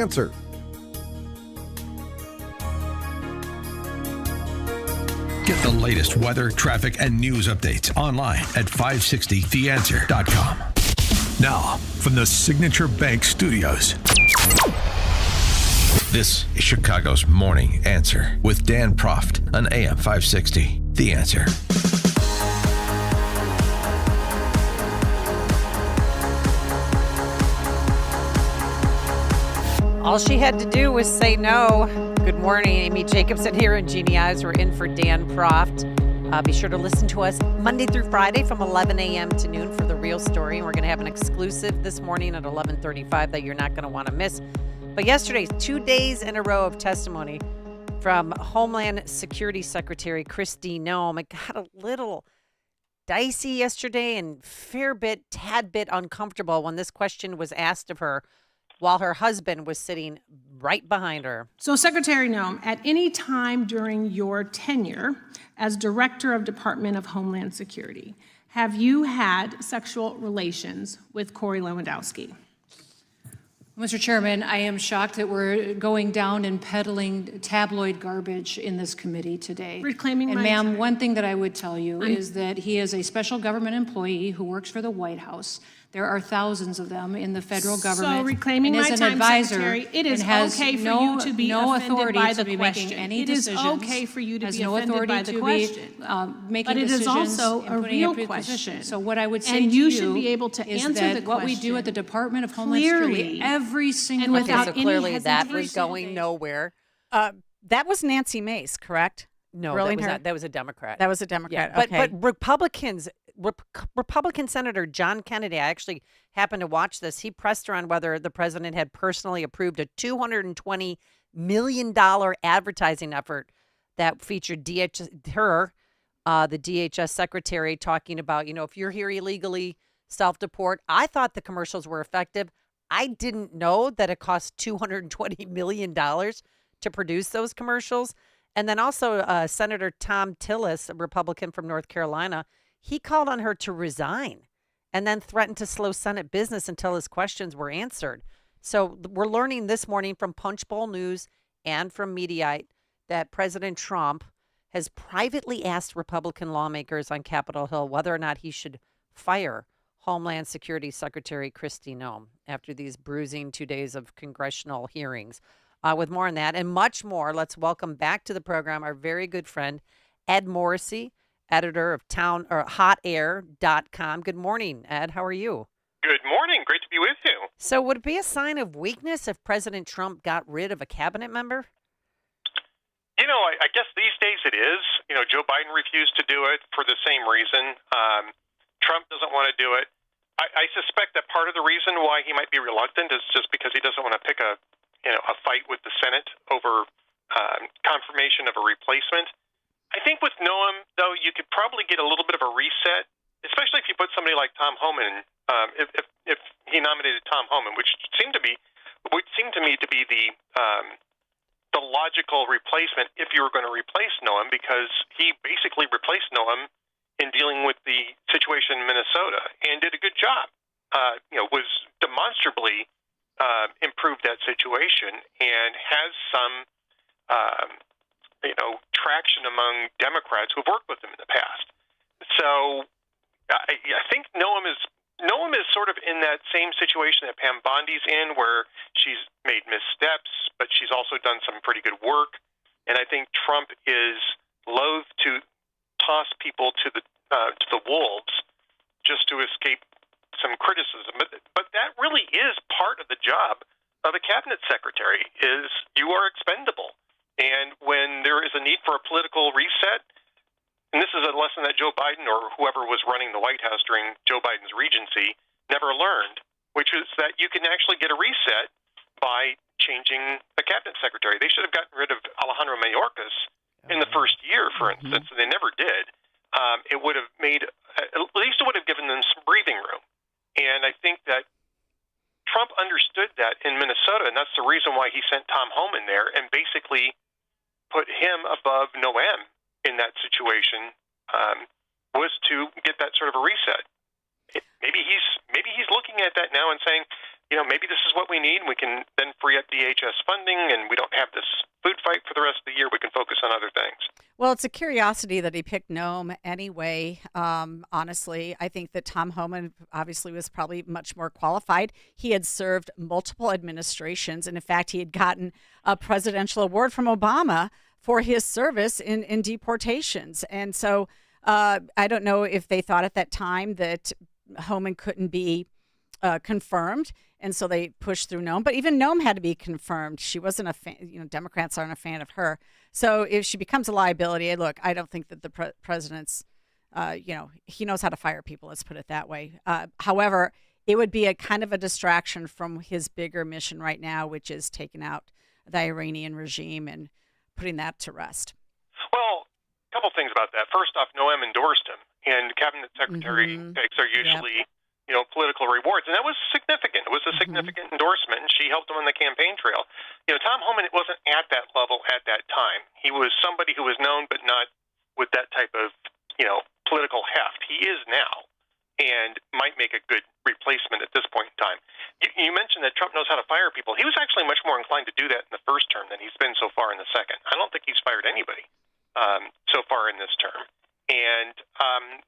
Answer. Get the latest weather, traffic, and news updates online at 560theanswer.com. Now, from the Signature Bank Studios, this is Chicago's Morning Answer with Dan Proft on AM 560. The Answer. All she had to do was say no. Good morning. Amy Jacobson here and Jeannie Ives. We're in for Dan Proft. Be sure to listen to us Monday through Friday from 11 a.m. to noon for The Real Story. And we're going to have an exclusive this morning at 11:35 that you're not going to want to miss. But yesterday, 2 days in a row of testimony from Homeland Security Secretary Kristi Noem. It got a little dicey yesterday and tad bit uncomfortable when this question was asked of her while her husband was sitting right behind her. So, Secretary Noem, at any time during your tenure as Director of Department of Homeland Security, have you had sexual relations with Corey Lewandowski? Mr. Chairman, I am shocked that we're going down and peddling tabloid garbage in this committee today. Reclaiming and my ma'am, time. one thing that I would tell you is that he is a special government employee who works for the White House. There are thousands of them in the federal government. So reclaiming and my as time, an advisor, Secretary, it is has okay for no, you to be no offended authority by to the be question. making any It is decisions. okay for you to has be no offended authority by the to question. be making But it is decisions also and a putting real up question. positions. So what I would say And to you should be able to is answer that the what we do at the question Department of Homeland clearly Security every single and day. without So any clearly that was hesitation. going nowhere. That was Nancy Mace, correct? No, Grilling that was, her? not, that was a Democrat. That was a Democrat. Yeah, Okay. but Republican Senator John Kennedy, I actually happened to watch this. He pressed her on whether the president had personally approved a $220 million advertising effort that featured the DHS secretary, talking about, if you're here illegally, self-deport. I thought the commercials were effective. I didn't know that it cost $220 million to produce those commercials. And then also Senator Tom Tillis, a Republican from North Carolina, he called on her to resign and then threatened to slow Senate business until his questions were answered. So we're learning this morning from Punchbowl News and from Mediaite that President Trump has privately asked Republican lawmakers on Capitol Hill whether or not he should fire Homeland Security Secretary Kristi Noem after these bruising 2 days of congressional hearings. With more on that and much more, let's welcome back to the program our very good friend, Ed Morrissey, editor of hotair.com. Good morning, Ed. How are you? Good morning. Great to be with you. So would it be a sign of weakness if President Trump got rid of a cabinet member? I guess these days it is. Joe Biden refused to do it for the same reason. Trump doesn't want to do it. I suspect that part of the reason why he might be reluctant is just because he doesn't want to pick a fight with the Senate over confirmation of a replacement. I think with Noem, though, you could probably get a little bit of a reset, especially if you put somebody like Tom Homan. If he nominated Tom Homan, which would seem to me to be the logical replacement if you were going to replace Noem, because he basically replaced Noem in dealing with the situation in Minnesota and did a good job. Was demonstrably improved that situation and has some, traction among Democrats who've worked with him in the past. So I think Noem is sort of in that same situation that Pam Bondi's in, where she's made missteps, but she's also done some pretty good work. And I think Trump is loath to toss people to the wolves just to escape some criticism. But that really is part of the job of a cabinet secretary, is you are expendable. And when there is a need for a political reset, and this is a lesson that Joe Biden or whoever was running the White House during Joe Biden's regency never learned, which is that you can actually get a reset by changing a cabinet secretary. They should have gotten rid of Alejandro Mayorkas in the first year, for instance, and they never did. It would have made, at least it would have given them some breathing room. And I think that Trump understood that in Minnesota, and that's the reason why he sent Tom Homan there and basically put him above Noem in that situation, was to get that sort of a reset. Maybe he's looking at that now and saying, maybe this is what we need. We can then free up DHS funding, and we don't have this food fight for the rest of the year. We can focus on other things. Well, it's a curiosity that he picked Noem anyway. Honestly, I think that Tom Homan obviously was probably much more qualified. He had served multiple administrations, and in fact, he had gotten a presidential award from Obama for his service in deportations. And so I don't know if they thought at that time that Homan couldn't be confirmed, and so they pushed through Noem. But even Noem had to be confirmed. She wasn't a fan. Democrats aren't a fan of her. So if she becomes a liability, look, I don't think that the president's, he knows how to fire people. Let's put it that way. However, it would be a kind of a distraction from his bigger mission right now, which is taking out the Iranian regime and putting that to rest. Well, a couple things about that. First off, Noem endorsed him, and cabinet secretary picks are usually, political rewards, and that was significant. It was a significant endorsement, and she helped him on the campaign trail. Tom Homan wasn't at that level at that time. He was somebody who was known, but not with that type of, political heft. He is now, and might make a good replacement at this point in time. You mentioned that Trump knows how to fire people. He was actually much more inclined to do that in the first term than he's been so far in the second. I don't think he's fired anybody so far in this term, and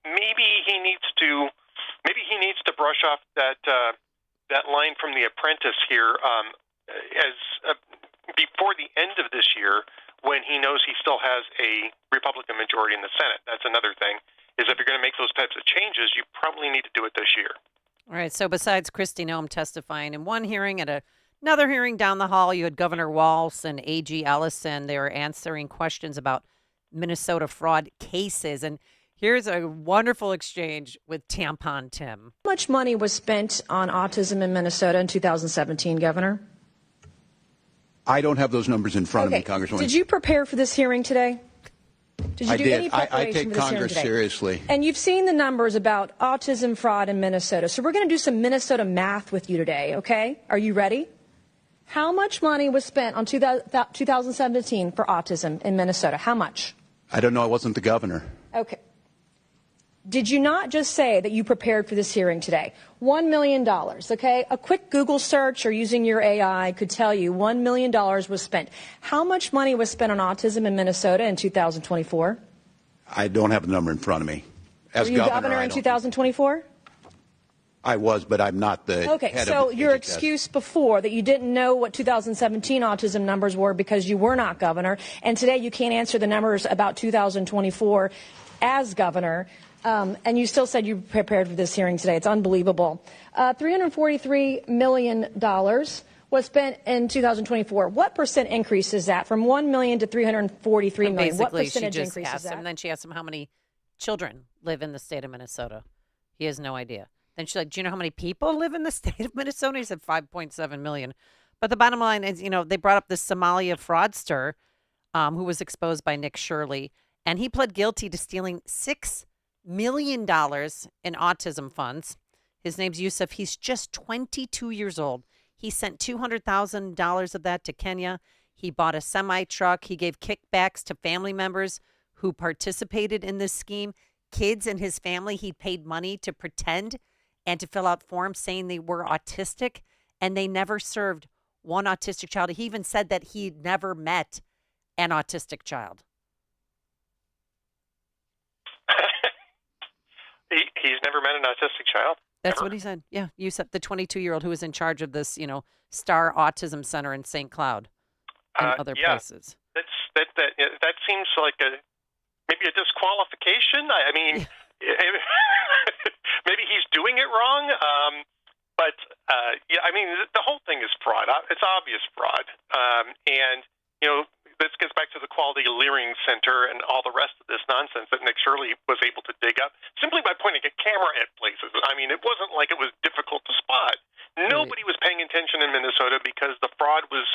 maybe he needs to brush off that line from The Apprentice here before the end of this year, when he knows he still has a Republican majority in the Senate. That's another thing, is if you're going to make those types of changes, you probably need to do it this year. All right. So besides Kristi Noem testifying in one hearing, at another hearing down the hall, you had Governor Walz and A.G. Ellison. They were answering questions about Minnesota fraud cases. And here's a wonderful exchange with Tampon Tim. How much money was spent on autism in Minnesota in 2017, Governor? I don't have those numbers in front of me, Congresswoman. Did you prepare for this hearing today? Did you do any preparation I take for this Congress hearing today? seriously. And you've seen the numbers about autism fraud in Minnesota. So we're going to do some Minnesota math with you today, okay? Are you ready? How much money was spent on 2017 for autism in Minnesota? How much? I don't know. I wasn't the governor. Okay. Did you not just say that you prepared for this hearing today? $1 million, okay? A quick Google search or using your AI could tell you $1 million was spent. How much money was spent on autism in Minnesota in 2024? I don't have the number in front of me. As Were you governor in 2024? I was, but I'm not the head so of your HHS. excuse before that you didn't know what 2017 autism numbers were because you were not governor, and today you can't answer the numbers about 2024 as governor, and you still said you prepared for this hearing today. It's unbelievable. $343 million was spent in 2024. What percent increase is that from $1 million to $343 million? Basically, what percentage she just increase is asked that? him, and then she asked him how many children live in the state of Minnesota. He has no idea. Then she's like, do you know how many people live in the state of Minnesota? He said 5.7 million. But the bottom line is, they brought up this Somalia fraudster who was exposed by Nick Shirley, and he pled guilty to stealing $6 million in autism funds. His name's Yusuf. He's just 22 years old. He sent $200,000 of that to Kenya. He bought a semi-truck. He gave kickbacks to family members who participated in this scheme. Kids in his family, he paid money to pretend and to fill out forms saying they were autistic, and they never served one autistic child. He even said that he'd never met an autistic child. He's never met an autistic child? That's Ever? what he said. Yeah, you said the 22-year-old who was in charge of this, Star Autism Center in St. Cloud and other places. That seems like maybe a disqualification. I mean, maybe he's doing it wrong. But the whole thing is fraud. It's obvious fraud. And this gets back to the Quality Leering Center and all the rest of this nonsense that Nick Shirley was able to dig up simply by pointing a camera at places. I mean, it wasn't like it was difficult to spot. Nobody was paying attention in Minnesota because the fraud was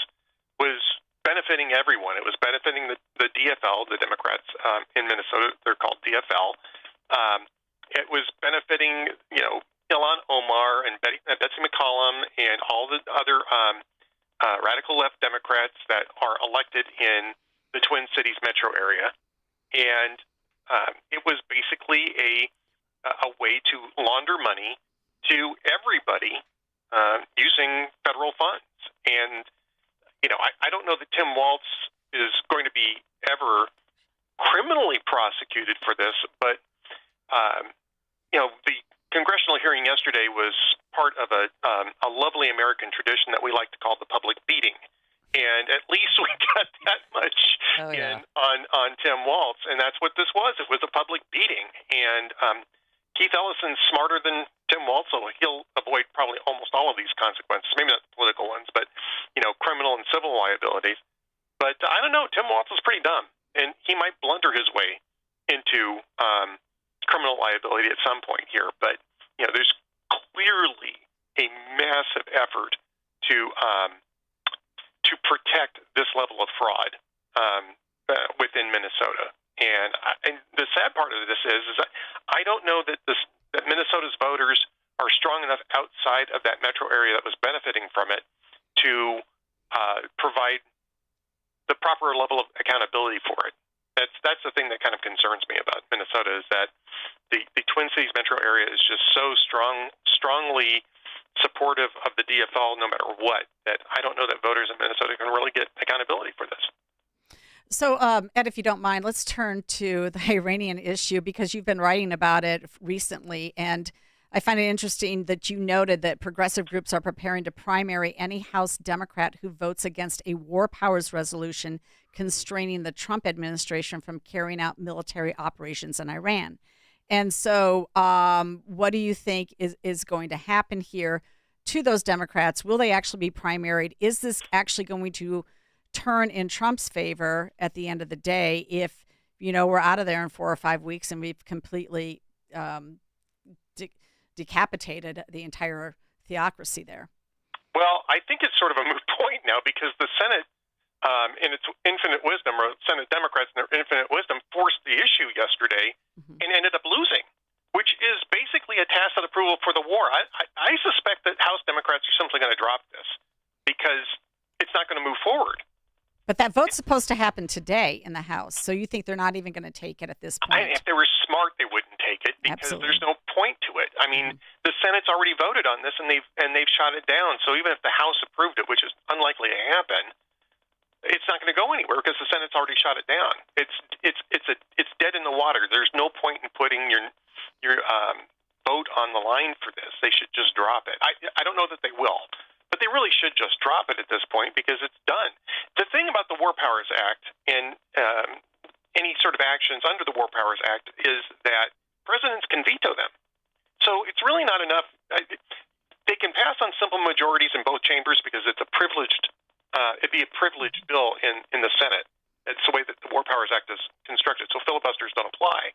benefiting everyone. It was benefiting the DFL, the Democrats in Minnesota. They're called DFL. It was benefiting, Ilhan Omar and Betsy McCollum and all the other radical left Democrats that are elected in the Twin Cities metro area. And it was basically a way to launder money to everybody using federal funds. And, I don't know that Tim Walz is going to be ever criminally prosecuted for this, but, the congressional hearing yesterday was part of a lovely American tradition that we like to call the public beating. And at least we got that much on Tim Walz, and that's what this was. It was a public beating. And Keith Ellison's smarter than Tim Walz, so he'll avoid probably almost all of these consequences. Maybe not the political ones, but criminal and civil liabilities. But I don't know. Tim Walz is pretty dumb, and he might blunder his way into criminal liability at some point here. But there's clearly a massive effort to protect this level of fraud within Minnesota. And the sad part of this is that I don't know that Minnesota's voters are strong enough outside of that metro area that was benefiting from it to provide the proper level of accountability for it. That's the thing that kind of concerns me about Minnesota, is that the Twin Cities metro area is just so strongly supportive of the DFL no matter what, that I don't know that voters in Minnesota can really get accountability for this. So, Ed, if you don't mind, let's turn to the Iranian issue, because you've been writing about it recently, and I find it interesting that you noted that progressive groups are preparing to primary any House Democrat who votes against a war powers resolution constraining the Trump administration from carrying out military operations in Iran. And so what do you think is going to happen here to those Democrats? Will they actually be primaried? Is this actually going to turn in Trump's favor at the end of the day if, we're out of there in 4 or 5 weeks and we've completely decapitated the entire theocracy there? Well, I think it's sort of a moot point now, because the Senate, in its infinite wisdom, or Senate Democrats in their infinite wisdom, forced the issue yesterday and ended up losing, which is basically a tacit approval for the war. I suspect that House Democrats are simply going to drop this because it's not going to move forward. But that vote's supposed to happen today in the House, so you think they're not even going to take it at this point? If they were smart, they wouldn't take it, because there's no point to it. I mean, the Senate's already voted on this, and they've shot it down. So even if the House approved it, which is unlikely to happen, it's not going to go anywhere because the Senate's already shot it down. It's dead in the water. There's no point in putting your vote on the line for this. They should just drop it. I don't know that they will. But they really should just drop it at this point, because it's done. The thing about the War Powers Act and any sort of actions under the War Powers Act is that presidents can veto them. So it's really not enough. They can pass on simple majorities in both chambers because it'd be a privileged bill in the Senate. It's the way that the War Powers Act is constructed, so filibusters don't apply.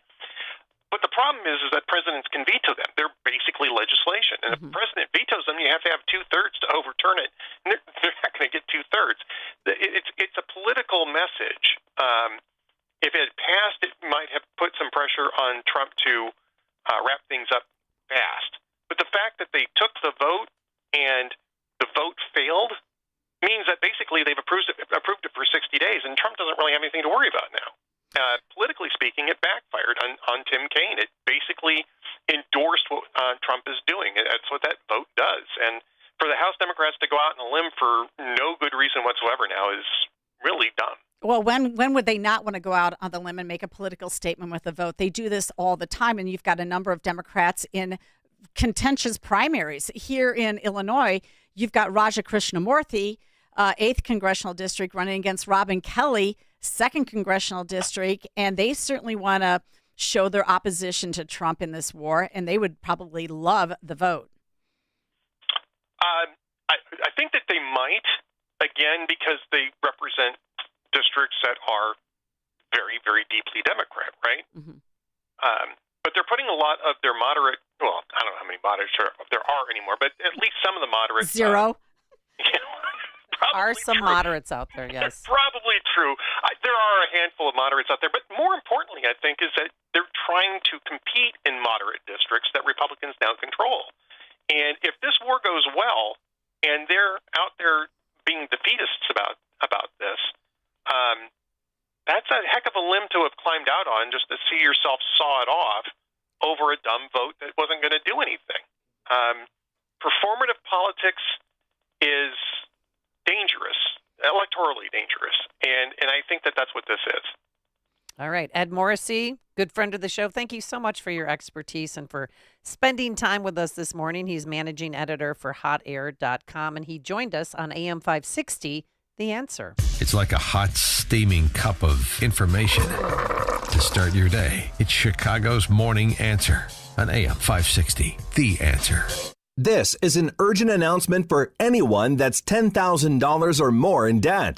But the problem is that presidents can veto them. They're basically legislation. And if the president vetoes them, you have to have 2/3 to overturn it. And they're not going to get 2/3. It's a political message. If it had passed, it might have put some pressure on Trump to wrap things up fast. But the fact that they took the vote and the vote failed means that basically they've approved it for 60 days, and Trump doesn't really have anything to worry about now. Politically speaking, it backfired on Tim Kaine. It basically endorsed what Trump is doing. That's what that vote does. And for the House Democrats to go out on a limb for no good reason whatsoever now is really dumb. Well, when would they not want to go out on the limb and make a political statement with a vote? They do this all the time, and you've got a number of Democrats in contentious primaries. Here in Illinois, you've got Raja Krishnamurthy, 8th Congressional District, running against Robin Kelly, 2nd Congressional District, and they certainly want to show their opposition to Trump in this war, and they would probably love the vote. I think that they might, again, because they represent districts that are very, very deeply Democrat, right? But they're putting a lot of their moderate, well, I don't know how many moderates there are anymore, but at least some of the moderates. Zero. Are some moderates out there, yes. Probably true. There are a handful of moderates out there, but more importantly, I think, is that they're trying to compete in moderate districts that Republicans now control. And if this war goes well, and they're out there being defeatists about this, that's a heck of a limb to have climbed out on, just to see yourself saw it off over a dumb vote that wasn't going to do anything. Performative politics thoroughly dangerous. And I think that that's what this is. All right. Ed Morrissey, good friend of the show. Thank you so much for your expertise and for spending time with us this morning. He's managing editor for hotair.com, and he joined us on AM 560, The Answer. It's like a hot, steaming cup of information to start your day. It's Chicago's Morning Answer on AM 560, The Answer. This is an urgent announcement for anyone that's $10,000 or more in debt.